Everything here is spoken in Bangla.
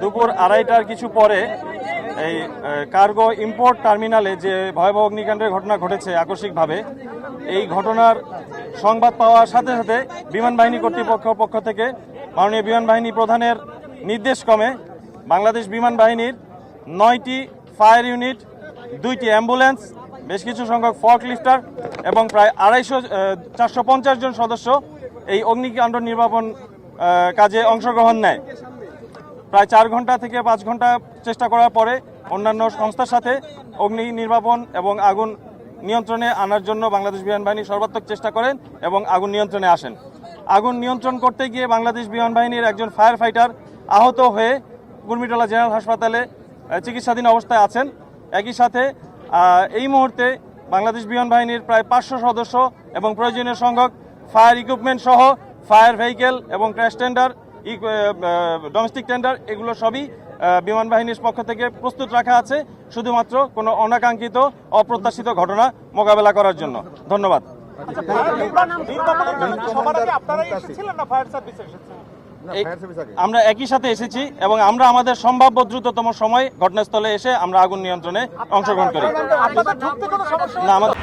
দুপুর 2:30টার কিছু পরে এই কার্গো ইম্পোর্ট টার্মিনালে যে ভয়াবহ অগ্নিকাণ্ডের ঘটনা ঘটেছে আকস্মিকভাবে, এই ঘটনার সংবাদ পাওয়ার সাথে সাথে বিমান বাহিনী কর্তৃপক্ষের পক্ষ থেকে মাননীয় বিমান বাহিনী প্রধানের নির্দেশক্রমে বাংলাদেশ বিমান বাহিনীর 9টি ফায়ার ইউনিট, 2টি অ্যাম্বুলেন্স, বেশ কিছু সংখ্যক ফর্কলিফটার এবং প্রায় 450 জন সদস্য এই অগ্নিকাণ্ড নির্বাপন কাজে অংশগ্রহণ নেয়। প্রায় 4 ঘন্টা থেকে 5 ঘন্টা চেষ্টা করার পরে অন্যান্য সংস্থার সাথে অগ্নি নির্বাপন এবং আগুন নিয়ন্ত্রণে আনার জন্য বাংলাদেশ বিমান বাহিনী সর্বাত্মক চেষ্টা করেন এবং আগুন নিয়ন্ত্রণে আসেন। আগুন নিয়ন্ত্রণ করতে গিয়ে বাংলাদেশ বিমান বাহিনীর একজন ফায়ার ফাইটার আহত হয়ে কুর্মিটোলা জেনারেল হাসপাতালে চিকিৎসাধীন অবস্থায় আছেন। একই সাথে এই মুহূর্তে বাংলাদেশ বিমান বাহিনীর প্রায় 500 সদস্য এবং প্রয়োজনীয় সংখ্যক ফায়ার ইকুইপমেন্ট সহ ফায়ার ভেহিকেল এবং ক্র্যাশ টেন্ডার, ডোমেস্টিক টেন্ডার, এগুলো সবই বিমান বাহিনীর পক্ষ থেকে প্রস্তুত রাখা আছে শুধুমাত্র কোনো অনাকাঙ্ক্ষিত অপ্রত্যাশিত ঘটনা মোকাবেলা করার জন্য। ধন্যবাদ। আমরা একই সাথে এসেছি এবং আমরা আমাদের সম্ভাব্য দ্রুততম সময় ঘটনাস্থলে এসে আমরা আগুন নিয়ন্ত্রণে অংশগ্রহণ করি। না, আমাদের